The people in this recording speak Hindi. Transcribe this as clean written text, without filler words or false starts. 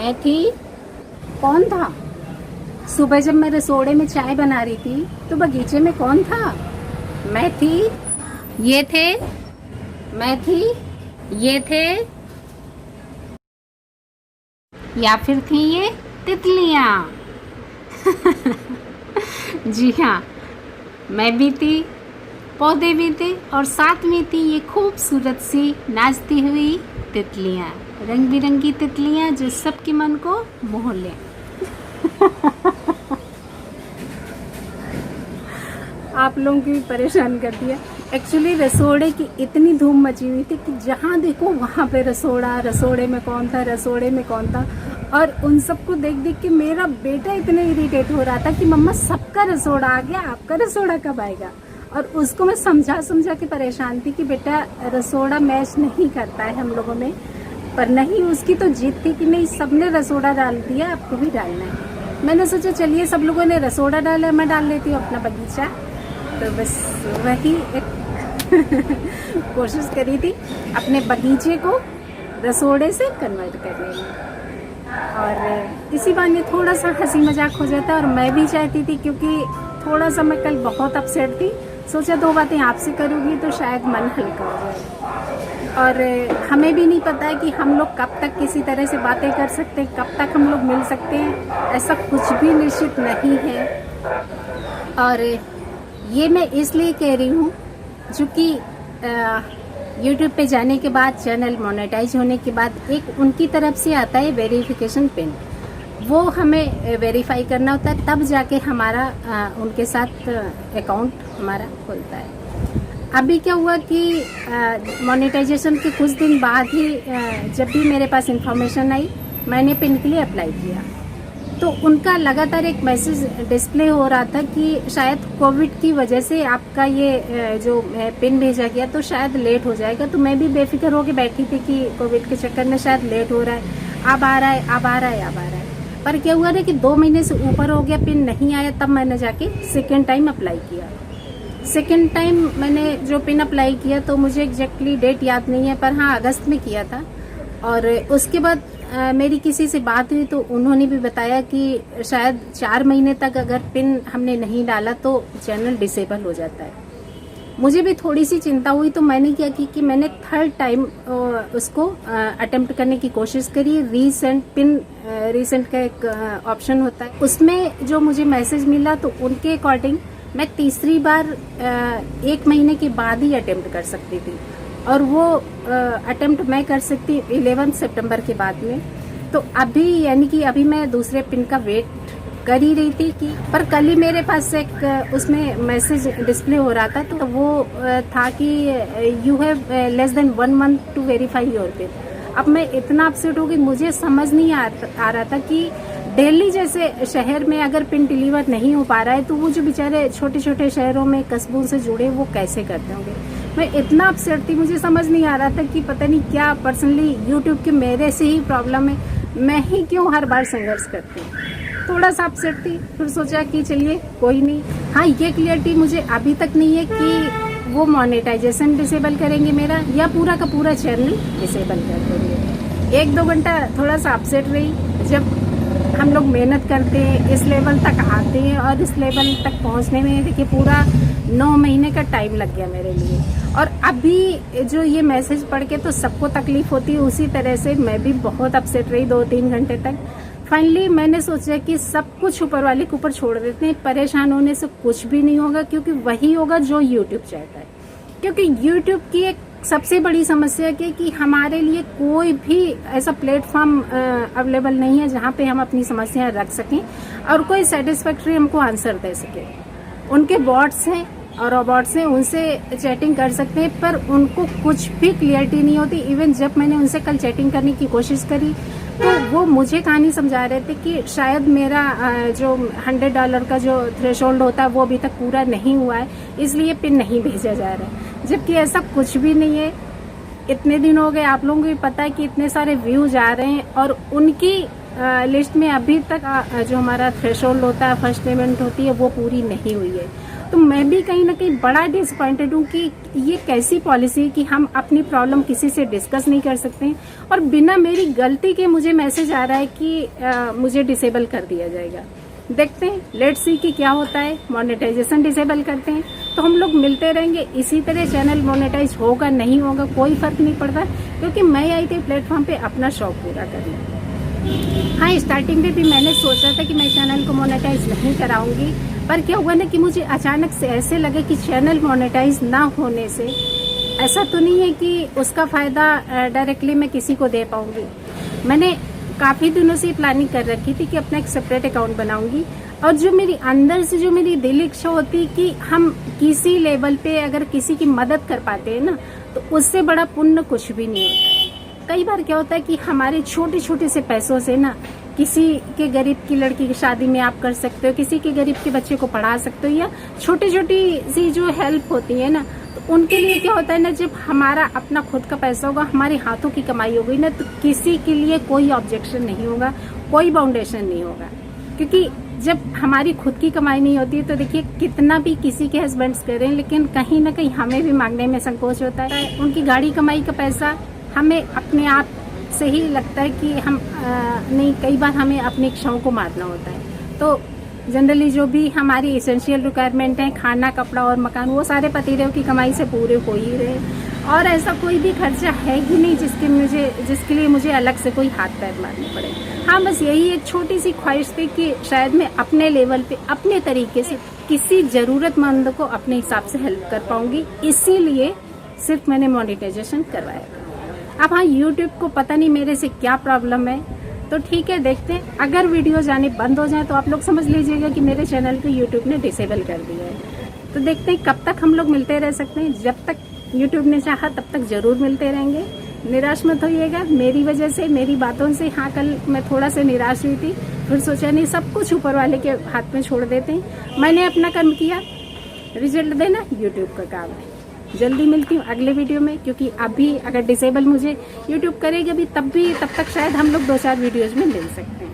मैं थी। कौन था? सुबह जब मैं रसोड़े में चाय बना रही थी तो बगीचे में कौन था? मैं थी। ये थे। मैं थी। ये थे। या फिर थी ये तितलियाँ। जी हाँ, मैं भी थी, पौधे भी थे और साथ में थी ये खूबसूरत सी नाचती हुई तितलियाँ, रंग बिरंगी तितलियाँ जो सबके मन को मोह लें। आप लोगों की भी परेशान कर दिया। एक्चुअली रसोड़े की इतनी धूम मची हुई थी कि जहाँ देखो वहाँ पे रसोड़ा, रसोड़े में कौन था, रसोड़े में कौन था। और उन सबको देख देख के मेरा बेटा इतना इरिटेट हो रहा था कि मम्मा सबका रसोड़ा आ गया, आपका रसोड़ा कब आएगा। और उसको मैं समझा समझा के परेशान थी कि बेटा रसोड़ा मैच नहीं करता है हम लोगों में। पर नहीं, उसकी तो जिद थी कि नहीं, सबने रसोड़ा डाल दिया, आपको भी डालना है। मैंने सोचा चलिए सब लोगों ने रसोड़ा डाला, मैं डाल लेती हूँ अपना बगीचा। तो बस वही एक कोशिश करी थी अपने बगीचे को रसोड़े से कन्वर्ट करने में। और इसी बहाने थोड़ा सा हंसी मजाक हो जाता है। और मैं भी चाहती थी, क्योंकि थोड़ा सा मैं कल बहुत अपसेट थी, सोचा दो बातें आपसे करूँगी तो शायद मन हल्का हो जाए। और हमें भी नहीं पता है कि हम लोग कब तक किसी तरह से बातें कर सकते हैं, कब तक हम लोग मिल सकते हैं, ऐसा कुछ भी निश्चित नहीं है। और ये मैं इसलिए कह रही हूँ क्योंकि यूट्यूब पे जाने के बाद, चैनल मोनेटाइज होने के बाद एक उनकी तरफ से आता है वेरिफिकेशन पिन, वो हमें वेरीफाई करना होता है, तब जाके हमारा उनके साथ अकाउंट हमारा खुलता है। अभी क्या हुआ कि मोनेटाइजेशन के कुछ दिन बाद ही जब भी मेरे पास इंफॉर्मेशन आई, मैंने पिन के लिए अप्लाई किया तो उनका लगातार एक मैसेज डिस्प्ले हो रहा था कि शायद कोविड की वजह से आपका ये जो पिन भेजा गया तो शायद लेट हो जाएगा। तो मैं भी बेफिक्र होकर बैठी थी कि कोविड के चक्कर में शायद लेट हो रहा है, अब आ रहा है, अब आ रहा है, अब आ रहा है। पर क्या हुआ ना कि 2 महीने से ऊपर हो गया, पिन नहीं आया। तब मैंने जाके सेकेंड टाइम अप्लाई किया। सेकेंड टाइम मैंने जो पिन अप्लाई किया तो मुझे एग्जैक्टली डेट याद नहीं है, पर हाँ अगस्त में किया था। और उसके बाद मेरी किसी से बात हुई तो उन्होंने भी बताया कि शायद 4 महीने तक अगर पिन हमने नहीं डाला तो चैनल डिसेबल हो जाता है। मुझे भी थोड़ी सी चिंता हुई तो मैंने क्या की कि मैंने थर्ड टाइम उसको अटेम्प्ट करने की कोशिश करी। रीसेंट पिन रीसेंट का एक ऑप्शन होता है, उसमें जो मुझे मैसेज मिला तो उनके अकॉर्डिंग मैं तीसरी बार 1 महीने के बाद ही अटेम्प्ट कर सकती थी। और वो अटेम्प्ट मैं कर सकती 11 सितंबर के बाद में। तो अभी यानी कि अभी मैं दूसरे पिन का वेट कर ही रही थी कि, पर कल ही मेरे पास एक उसमें मैसेज डिस्प्ले हो रहा था तो वो था कि you have less than 1 month to verify your PIN. अब मैं इतना अपसेट हो गई, मुझे समझ नहीं आ रहा था कि दिल्ली जैसे शहर में अगर पिन डिलीवर नहीं हो पा रहा है तो वो जो बेचारे छोटे छोटे शहरों में कस्बों से जुड़े वो कैसे करते होंगे। मैं इतना अपसेट थी, मुझे समझ नहीं आ रहा था कि पता नहीं क्या पर्सनली यूट्यूब के मेरे से ही प्रॉब्लम है, मैं ही क्यों हर बार संघर्ष करती हूँ। थोड़ा सा अपसेट थी, फिर सोचा कि चलिए कोई नहीं। हाँ, ये क्लियरिटी मुझे अभी तक नहीं है कि वो मोनेटाइजेशन डिसेबल करेंगे मेरा या पूरा का पूरा चैनल डिसेबल कर देंगे। 1-2 घंटा थोड़ा सा अपसेट रही। जब हम लोग मेहनत करते हैं, इस लेवल तक आते हैं और इस लेवल तक पहुंचने में देखिए पूरा 9 महीने का टाइम लग गया मेरे लिए। और अभी जो ये मैसेज पढ़ के तो सबको तकलीफ होती है, उसी तरह से मैं भी बहुत अपसेट रही 2-3 घंटे तक। फाइनली मैंने सोचा कि सब कुछ ऊपर वाले के ऊपर छोड़ देते हैं, परेशान होने से कुछ भी नहीं होगा, क्योंकि वही होगा जो यूट्यूब चाहता है। क्योंकि यूट्यूब की एक सबसे बड़ी समस्या है कि हमारे लिए कोई भी ऐसा प्लेटफॉर्म अवेलेबल नहीं है जहाँ पे हम अपनी समस्याएं रख सकें और कोई सेटिस्फैक्ट्री हमको आंसर दे सके। उनके बॉट्स हैं और रोबोट्स हैं, उनसे चैटिंग कर सकते हैं, पर उनको कुछ भी क्लियरिटी नहीं होती। इवन जब मैंने उनसे कल चैटिंग करने की कोशिश करी तो वो मुझे कहानी समझा रहे थे कि शायद मेरा जो $100 का जो थ्रेशोल्ड होता है वो अभी तक पूरा नहीं हुआ है, इसलिए पिन नहीं भेजा जा रहा है, जबकि ऐसा कुछ भी नहीं है। इतने दिन हो गए, आप लोगों को भी पता है कि इतने सारे व्यूज आ रहे हैं और उनकी लिस्ट में अभी तक जो हमारा थ्रेशोल्ड होता है, फर्स्ट पेमेंट होती है, वो पूरी नहीं हुई है। तो मैं भी कहीं ना कहीं बड़ा डिसअपॉइंटेड हूँ कि ये कैसी पॉलिसी है कि हम अपनी प्रॉब्लम किसी से डिस्कस नहीं कर सकते हैं, और बिना मेरी गलती के मुझे मैसेज आ रहा है कि मुझे डिसेबल कर दिया जाएगा। देखते हैं, लेट्स सी कि क्या होता है। मोनेटाइजेशन डिसेबल करते हैं तो हम लोग मिलते रहेंगे, इसी तरह चैनल मोनेटाइज होगा नहीं होगा कोई फर्क नहीं पड़ता, क्योंकि मैं आई थी प्लेटफॉर्म पे अपना शौक पूरा करने। हाँ, स्टार्टिंग में भी मैंने सोचा था कि मैं चैनल को मोनेटाइज नहीं कराऊंगी, पर क्या हुआ ना कि मुझे अचानक से ऐसे लगे कि चैनल मोनेटाइज ना होने से ऐसा तो नहीं है कि उसका फ़ायदा डायरेक्टली मैं किसी को दे पाऊंगी। मैंने काफ़ी दिनों से प्लानिंग कर रखी थी कि अपना एक सेपरेट अकाउंट बनाऊंगी, और जो मेरी अंदर से जो मेरी दिल इच्छा होती कि हम किसी लेवल पे अगर किसी की मदद कर पाते हैं ना, तो उससे बड़ा पुण्य कुछ भी नहीं होता है। कई बार क्या होता है कि हमारे छोटे छोटे से पैसों से ना किसी के गरीब की लड़की की शादी में आप कर सकते हो, किसी के गरीब के बच्चे को पढ़ा सकते हो, या छोटी छोटी सी जो हेल्प होती है ना, तो उनके लिए क्या होता है ना, जब हमारा अपना खुद का पैसा होगा, हमारे हाथों की कमाई हो गई ना, तो किसी के लिए कोई ऑब्जेक्शन नहीं होगा, कोई बाउंडेशन नहीं होगा। क्योंकि जब हमारी खुद की कमाई नहीं होती है तो देखिए कितना भी किसी के हस्बैंड्स करें, लेकिन कहीं ना कहीं हमें भी मांगने में संकोच होता है। उनकी गाड़ी कमाई का पैसा हमें अपने आप से ही लगता है कि हम नहीं, कई बार हमें अपनी इच्छाओं को मारना होता है। तो जनरली जो भी हमारी एसेंशियल रिक्वायरमेंट है, खाना कपड़ा और मकान, वो सारे पतिदेव की कमाई से पूरे हो ही रहे, और ऐसा कोई भी खर्चा है ही नहीं जिसके लिए मुझे अलग से कोई हाथ पैर मारने पड़े। हाँ, बस यही एक छोटी सी ख्वाहिश थी कि शायद मैं अपने लेवल पे अपने तरीके से किसी जरूरतमंद को अपने हिसाब से हेल्प कर पाऊंगी, इसीलिए सिर्फ मैंने मोनेटाइजेशन करवाया। अब हाँ, यूट्यूब को पता नहीं मेरे से क्या प्रॉब्लम है, तो ठीक है, देखते हैं। अगर वीडियो जाने बंद हो जाए तो आप लोग समझ लीजिएगा कि मेरे चैनल को यूट्यूब ने डिसेबल कर दिया है। तो देखते हैं कब तक हम लोग मिलते रह सकते हैं। जब तक यूट्यूब ने चाहा तब तक जरूर मिलते रहेंगे। निराश मत होइएगा मेरी वजह से, मेरी बातों से। हाँ, कल मैं थोड़ा सा निराश हुई थी, फिर सोचा नहीं, सब कुछ ऊपर वाले के हाथ में छोड़ देते हैं। मैंने अपना कर्म किया, रिजल्ट देना यूट्यूब का काम है। जल्दी मिलती हूँ अगले वीडियो में, क्योंकि अभी अगर डिसेबल मुझे यूट्यूब करेगी अभी तब तक शायद हम लोग 2-4 वीडियोज में मिल सकते हैं।